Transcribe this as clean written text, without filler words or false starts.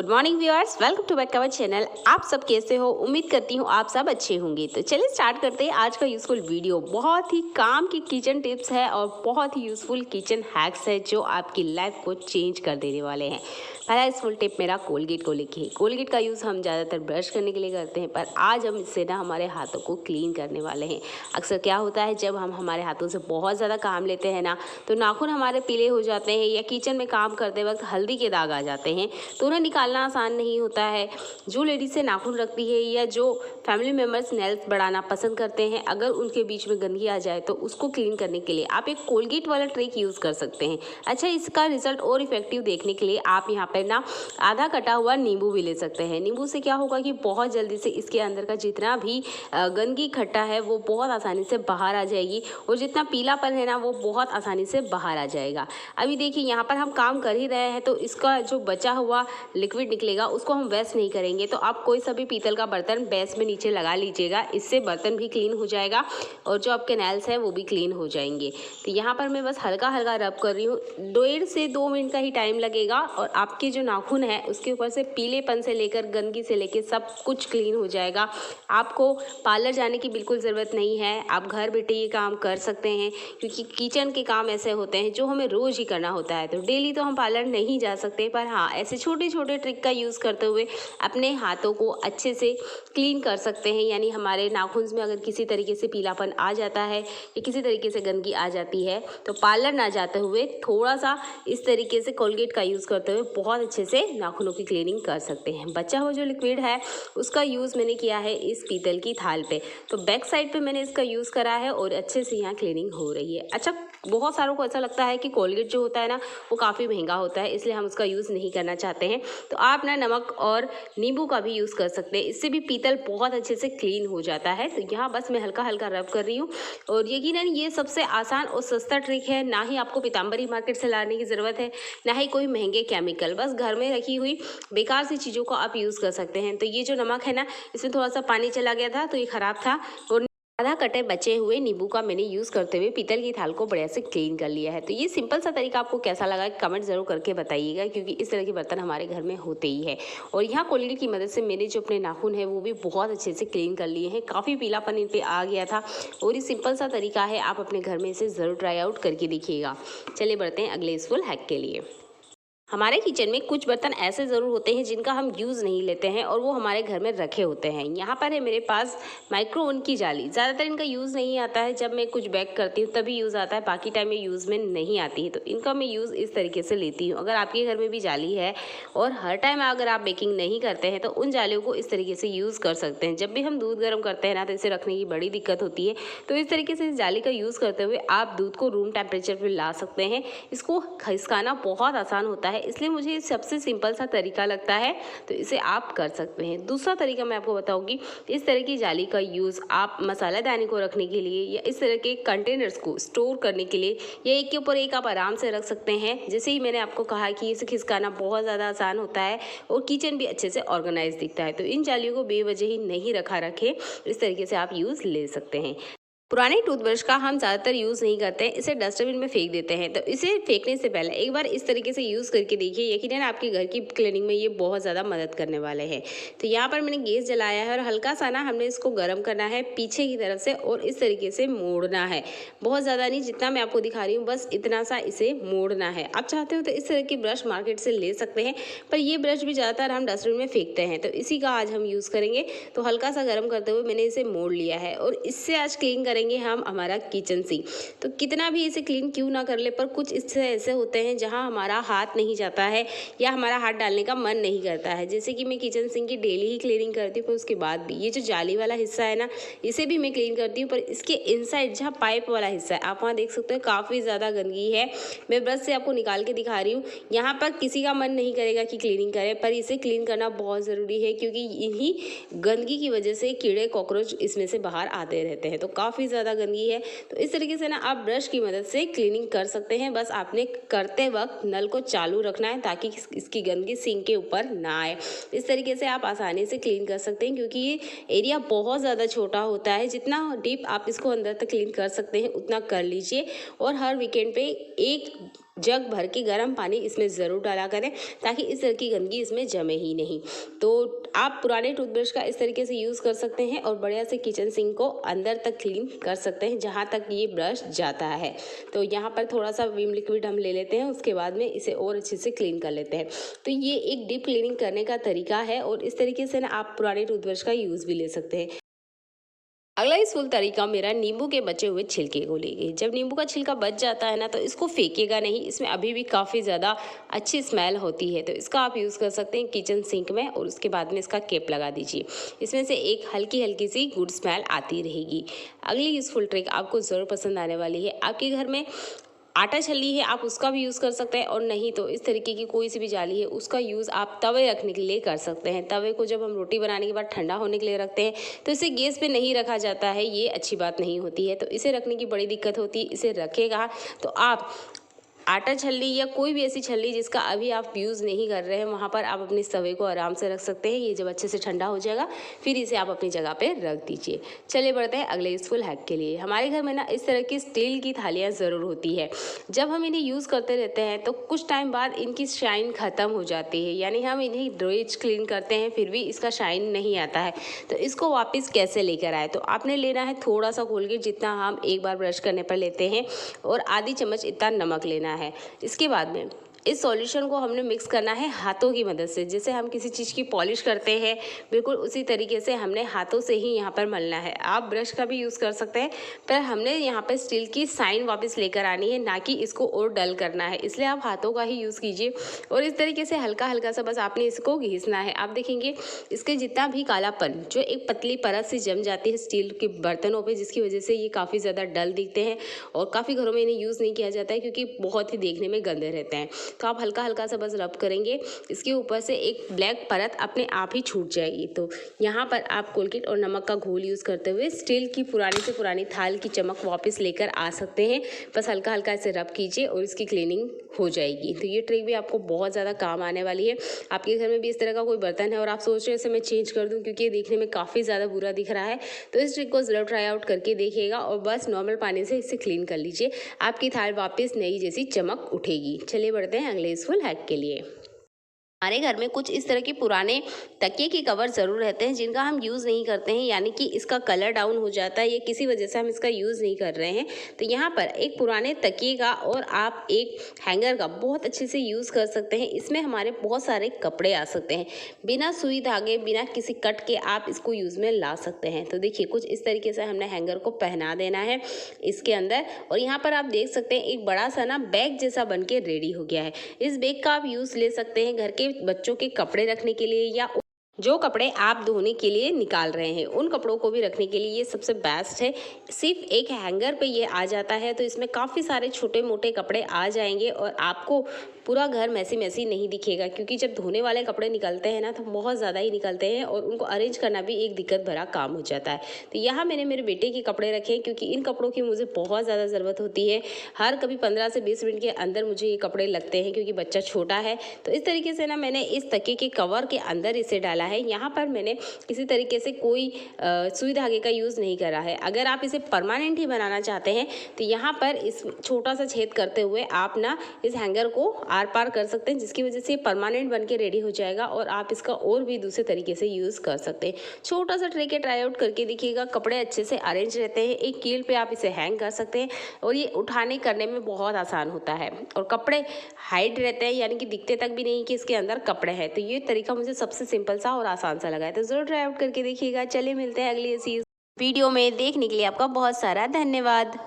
Good morning viewers, welcome to back our channel. आप सब कैसे हो? उम्मीद करती हूँ आप सब अच्छे होंगे। तो चलिए स्टार्ट करते हैं आज का यूजफुल वीडियो। बहुत ही काम की किचन टिप्स है और बहुत ही यूजफुल किचन हैक्स है जो आपकी लाइफ को चेंज कर देने वाले हैं। पहला यूजफुल टिप मेरा कोलगेट को लेके है। कोलगेट का यूज़ हम ज़्यादातर ब्रश करने के लिए करते हैं, पर आज हम इससे ना हमारे हाथों को क्लीन करने वाले हैं। अक्सर क्या होता है, जब हम हमारे हाथों से बहुत ज़्यादा काम लेते हैं ना, तो नाखून हमारे पीले हो जाते हैं या किचन में काम करते वक्त हल्दी के दाग आ जाते हैं, तो उन्हें निकालना आसान नहीं होता है। जो लेडीज से नाखून रखती है या जो फैमिली मेम्बर्स नेल्स बढ़ाना पसंद करते हैं, अगर उनके बीच में गंदगी आ जाए तो उसको क्लीन करने के लिए आप एक कोलगेट वाला ट्रिक यूज़ कर सकते हैं। अच्छा, इसका रिजल्ट और इफेक्टिव देखने के लिए आप यहाँ पर ना आधा कटा हुआ नींबू भी ले सकते हैं। नींबू से क्या होगा कि बहुत जल्दी से इसके अंदर का जितना भी गंदगी इकट्ठा है वो बहुत आसानी से बाहर आ जाएगी और जितना पीलापन है ना वो बहुत आसानी से बाहर आ जाएगा। अभी देखिए, यहाँ पर हम काम कर ही रहे हैं तो इसका जो बचा हुआ लिक्विड निकलेगा उसको हम वेस्ट नहीं करेंगे। तो आप कोई सा भी पीतल का बर्तन बेस में नीचे लगा लीजिएगा, इससे बर्तन भी क्लीन हो जाएगा और जो आपके नेल्स हैं वो भी क्लीन हो जाएंगे। तो यहाँ पर मैं बस हल्का हल्का रब कर रही हूँ। 1.5 से 2 मिनट का ही टाइम लगेगा और आपके जो नाखून है उसके ऊपर से पीलेपन से लेकर गंदगी से लेकर सब कुछ क्लीन हो जाएगा। आपको पार्लर जाने की बिल्कुल ज़रूरत नहीं है, आप घर बैठे ये काम कर सकते हैं, क्योंकि किचन के काम ऐसे होते हैं जो हमें रोज़ ही करना होता है। तो डेली तो हम पार्लर नहीं जा सकते, पर हाँ, ऐसे छोटे छोटे ट्रिक का यूज़ करते हुए अपने हाथों को अच्छे से क्लीन कर सकते हैं। यानी हमारे नाखून में अगर किसी तरीके से पीलापन आ जाता है या किसी तरीके से गंदगी आ जाती है, तो पार्लर ना जाते हुए थोड़ा सा इस तरीके से कोलगेट का यूज़ करते हुए बहुत अच्छे से नाखूनों की क्लीनिंग कर सकते हैं। बचा हुआ जो लिक्विड है उसका यूज़ मैंने किया है इस पीतल की थाल पे, तो बैक साइड पे मैंने इसका यूज़ करा है और अच्छे से यहाँ क्लीनिंग हो रही है। अच्छा, बहुत सारों को ऐसा लगता है कि कोलगेट जो होता है ना वो काफ़ी महंगा होता है, इसलिए हम उसका यूज़ नहीं करना चाहते हैं। तो आप ना नमक और नींबू का भी यूज़ कर सकते हैं, इससे भी पीतल बहुत अच्छे से क्लीन हो जाता है। तो यहाँ बस मैं हल्का हल्का रब कर रही हूँ और यकीनन ये सबसे आसान और सस्ता ट्रिक है। ना ही आपको पीताम्बरी मार्केट से लाने की ज़रूरत है, ना ही कोई महंगे केमिकल, बस घर में रखी हुई बेकार सी चीज़ों को आप यूज़ कर सकते हैं। तो ये जो नमक है ना, इसमें थोड़ा सा पानी चला गया था तो ये ख़राब था और आधा कटे बचे हुए नींबू का मैंने यूज़ करते हुए पीतल की थाल को बढ़िया से क्लीन कर लिया है। तो ये सिंपल सा तरीका आपको कैसा लगा कमेंट ज़रूर करके बताइएगा, क्योंकि इस तरह के बर्तन हमारे घर में होते ही है। और यहाँ कोलगेट की मदद से मैंने जो अपने नाखून है वो भी बहुत अच्छे से क्लीन कर लिए हैं। काफ़ी पीलापन इन पर आ गया था और ये सिंपल सा तरीका है, आप अपने घर में इसे ज़रूर ट्राई आउट करके देखिएगा। चलिए बढ़ते हैं अगले यूजफुल हैक के लिए। हमारे किचन में कुछ बर्तन ऐसे ज़रूर होते हैं जिनका हम यूज़ नहीं लेते हैं और वो हमारे घर में रखे होते हैं। यहाँ पर है मेरे पास माइक्रो ओवन की जाली। ज़्यादातर इनका यूज़ नहीं आता है, जब मैं कुछ बेक करती हूँ तभी यूज़ आता है, बाकी टाइम में यूज़ में नहीं आती है। तो इनका मैं यूज़ इस तरीके से लेती हूँ। अगर आपके घर में भी जाली है और हर टाइम अगर आप बेकिंग नहीं करते हैं तो उन जालियों को इस तरीके से यूज़ कर सकते हैं। जब भी हम दूध गर्म करते हैं ना तो इसे रखने की बड़ी दिक्कत होती है, तो इस तरीके से इस जाली का यूज़ करते हुए आप दूध को रूम टेम्परेचर पर ला सकते हैं। इसको खिसकाना बहुत आसान होता है, इसलिए मुझे सबसे सिंपल सा तरीका लगता है, तो इसे आप कर सकते हैं। दूसरा तरीका मैं आपको बताऊंगी, इस तरह की जाली का यूज़ आप मसालादानी को रखने के लिए या इस तरह के कंटेनर्स को स्टोर करने के लिए या एक के ऊपर एक आप आराम से रख सकते हैं। जैसे ही मैंने आपको कहा कि इसे खिसकाना बहुत ज़्यादा आसान होता है और किचन भी अच्छे से ऑर्गेनाइज दिखता है। तो इन जालियों को बेवजह ही नहीं रखा रखे, इस तरीके से आप यूज़ ले सकते हैं। पुराने टूथब्रश का हम ज़्यादातर यूज़ नहीं करते हैं, इसे डस्टबिन में फेंक देते हैं। तो इसे फेंकने से पहले एक बार इस तरीके से यूज़ करके देखिए, यकीनन आपके घर की क्लीनिंग में ये बहुत ज़्यादा मदद करने वाले हैं। तो यहाँ पर मैंने गैस जलाया है और हल्का सा ना हमने इसको गर्म करना है पीछे की तरफ से और इस तरीके से मोड़ना है। बहुत ज़्यादा नहीं, जितना मैं आपको दिखा रही हूँ बस इतना सा इसे मोड़ना है। आप चाहते हो तो इस तरह की ब्रश मार्केट से ले सकते हैं, पर ये ब्रश भी ज़्यादातर हम डस्टबिन में फेंकते हैं, तो इसी का आज हम यूज़ करेंगे। तो हल्का सा गर्म करते हुए मैंने इसे मोड़ लिया है और इससे आज क्लीन करेंगे हम हमारा किचन सिंक। तो कितना भी इसे क्लीन क्यों ना कर ले, पर कुछ इससे ऐसे होते हैं जहां हमारा हाथ नहीं जाता है या हमारा हाथ डालने का मन नहीं करता है। जैसे कि मैं किचन सिंक की डेली ही क्लीनिंग करती हूँ, पर उसके बाद भी ये जो जाली वाला हिस्सा है ना, इसे भी मैं क्लीन करती हूँ, पर इसके इनसाइड जहाँ पाइप वाला हिस्सा है आप वहाँ देख सकते हो काफ़ी ज़्यादा गंदगी है। मैं ब्रश से आपको निकाल के दिखा रही हूँ। यहाँ पर किसी का मन नहीं करेगा कि क्लीनिंग करें, पर इसे क्लीन करना बहुत ज़रूरी है, क्योंकि इन्हीं गंदगी की वजह से कीड़े कॉकरोच इसमें से बाहर आते रहते हैं। तो काफ़ी ज़्यादा गंदगी है, तो इस तरीके से ना आप ब्रश की मदद से क्लीनिंग कर सकते हैं। बस आपने करते वक्त नल को चालू रखना है ताकि इसकी गंदगी सिंक के ऊपर ना आए। इस तरीके से आप आसानी से क्लीन कर सकते हैं, क्योंकि ये एरिया बहुत ज़्यादा छोटा होता है। जितना डीप आप इसको अंदर तक क्लीन कर सकते हैं उतना कर लीजिए और हर वीकेंड पे एक जग भर के गर्म पानी इसमें ज़रूर डाला करें ताकि इस तरह की गंदगी इसमें जमे ही नहीं। तो आप पुराने टूथब्रश का इस तरीके से यूज़ कर सकते हैं और बढ़िया से किचन सिंक को अंदर तक क्लीन कर सकते हैं जहाँ तक ये ब्रश जाता है। तो यहाँ पर थोड़ा सा विम लिक्विड हम ले लेते हैं, उसके बाद में इसे और अच्छे से क्लीन कर लेते हैं। तो ये एक डीप क्लीनिंग करने का तरीका है और इस तरीके से ना आप पुराने टूथब्रश का यूज़ भी ले सकते हैं। अगला यूज़फुल तरीका मेरा नींबू के बचे हुए छिलके को लेके। जब नींबू का छिलका बच जाता है ना तो इसको फेंकिएगा नहीं, इसमें अभी भी काफ़ी ज़्यादा अच्छी स्मेल होती है। तो इसका आप यूज़ कर सकते हैं किचन सिंक में और उसके बाद में इसका कैप लगा दीजिए। इसमें से एक हल्की हल्की सी गुड स्मेल आती रहेगी। अगली यूज़फुल ट्रिक आपको ज़रूर पसंद आने वाली है। आपके घर में आटा छल्ली है, आप उसका भी यूज़ कर सकते हैं और नहीं तो इस तरीके की कोई सी भी जाली है उसका यूज़ आप तवे रखने के लिए कर सकते हैं। तवे को जब हम रोटी बनाने के बाद ठंडा होने के लिए रखते हैं तो इसे गैस पे नहीं रखा जाता है, ये अच्छी बात नहीं होती है। तो इसे रखने की बड़ी दिक्कत होती है। इसे रखेगा तो आप आटा छल्ली या कोई भी ऐसी छल्ली जिसका अभी आप यूज़ नहीं कर रहे हैं वहाँ पर आप अपने तवे को आराम से रख सकते हैं। ये जब अच्छे से ठंडा हो जाएगा फिर इसे आप अपनी जगह पे रख दीजिए। चलिए बढ़ते हैं अगले यूज़फुल हैक के लिए। हमारे घर में ना इस तरह की स्टील की थालियाँ ज़रूर होती है। जब हम इन्हें यूज़ करते रहते हैं तो कुछ टाइम बाद इनकी शाइन ख़त्म हो जाती है, यानी हम इन्हें रोज क्लीन करते हैं फिर भी इसका शाइन नहीं आता है। तो इसको वापस कैसे लेकर आए, तो आपने लेना है थोड़ा सा कोलगेट जितना हम एक बार ब्रश करने पर लेते हैं और आधी चम्मच इतना नमक लेना है। इसके बाद में इस सॉल्यूशन को हमने मिक्स करना है हाथों की मदद से। जैसे हम किसी चीज़ की पॉलिश करते हैं बिल्कुल उसी तरीके से हमने हाथों से ही यहाँ पर मलना है। आप ब्रश का भी यूज़ कर सकते हैं पर हमने यहाँ पर स्टील की साइन वापस लेकर आनी है, ना कि इसको और डल करना है, इसलिए आप हाथों का ही यूज़ कीजिए। और इस तरीके से हल्का हल्का सा बस आपने इसको घिसना है। आप देखेंगे इसके जितना भी कालापन जो एक पतली परत से जम जाती है स्टील के बर्तनों पर, जिसकी वजह से ये काफ़ी ज़्यादा डल दिखते हैं और काफ़ी घरों में इन्हें यूज़ नहीं किया जाता है क्योंकि बहुत ही देखने में गंदे रहते हैं। तो आप हल्का हल्का सा बस रब करेंगे, इसके ऊपर से एक ब्लैक परत अपने आप ही छूट जाएगी। तो यहाँ पर आप कोलगेट और नमक का घोल यूज़ करते हुए स्टील की पुरानी से पुरानी थाल की चमक वापस लेकर आ सकते हैं। बस हल्का हल्का इसे रब कीजिए और इसकी क्लीनिंग हो जाएगी। तो ये ट्रिक भी आपको बहुत ज़्यादा काम आने वाली है। आपके घर में भी इस तरह का कोई बर्तन है और आप सोच रहे हैं इसे मैं चेंज कर दूँ क्योंकि ये देखने में काफ़ी ज़्यादा बुरा दिख रहा है, तो इस ट्रिक को ज़रूर ट्राई आउट करके देखिएगा और बस नॉर्मल पानी से इसे क्लीन कर लीजिए। आपकी थाल वापस नई जैसी चमक उठेगी। चलिए बढ़ते हैं अगले यूज़फुल हैक के लिए। हमारे घर में कुछ इस तरह के पुराने तकिए के कवर ज़रूर रहते हैं जिनका हम यूज़ नहीं करते हैं, यानी कि इसका कलर डाउन हो जाता है या किसी वजह से हम इसका यूज़ नहीं कर रहे हैं। तो यहाँ पर एक पुराने तकिए का और आप एक हैंगर का बहुत अच्छे से यूज़ कर सकते हैं। इसमें हमारे बहुत सारे कपड़े आ सकते हैं, बिना सुई धागे बिना किसी कट के आप इसको यूज़ में ला सकते हैं। तो देखिए कुछ इस तरीके से हमने हैंगर को पहना देना है इसके अंदर और यहाँ पर आप देख सकते हैं एक बड़ा सा ना बैग जैसा बन के रेडी हो गया है। इस बैग का आप यूज़ ले सकते हैं घर के बच्चों के कपड़े रखने के लिए या जो कपड़े आप धोने के लिए निकाल रहे हैं उन कपड़ों को भी रखने के लिए ये सबसे बेस्ट है। सिर्फ एक हैंगर पे ये आ जाता है तो इसमें काफ़ी सारे छोटे मोटे कपड़े आ जाएंगे और आपको पूरा घर मैसी मैसी नहीं दिखेगा, क्योंकि जब धोने वाले कपड़े निकलते हैं ना तो बहुत ज़्यादा ही निकलते हैं और उनको अरेंज करना भी एक दिक्कत भरा काम हो जाता है। तो यहाँ मैंने मेरे बेटे के कपड़े रखे हैं क्योंकि इन कपड़ों की मुझे बहुत ज़्यादा ज़रूरत होती है। हर कभी 15 से 20 मिनट के अंदर मुझे ये कपड़े लगते हैं क्योंकि बच्चा छोटा है। तो इस तरीके से ना मैंने इस तकिए के कवर के अंदर इसे डाला है। यहाँ पर मैंने किसी तरीके से कोई सुई धागे का यूज़ नहीं करा है। अगर आप इसे परमानेंट ही बनाना चाहते हैं तो यहाँ पर इस छोटा सा छेद करते हुए आप ना इस हैंगर को आर पार कर सकते हैं, जिसकी वजह से परमानेंट बन के रेडी हो जाएगा और आप इसका और भी दूसरे तरीके से यूज़ कर सकते हैं। छोटा सा ट्रिक है, ट्राई आउट करके देखिएगा। कपड़े अच्छे से अरेंज रहते हैं, एक कील पे आप इसे हैंग कर सकते हैं और ये उठाने करने में बहुत आसान होता है और कपड़े हाइड रहते हैं, यानी कि दिखते तक भी नहीं कि इसके अंदर कपड़े हैं। तो ये तरीका मुझे सबसे सिंपल सा और आसान सा लगा है, तो ज़रूर ट्राई आउट करके देखिएगा। चलिए मिलते हैं अगली इसी वीडियो में। देखने के लिए आपका बहुत सारा धन्यवाद।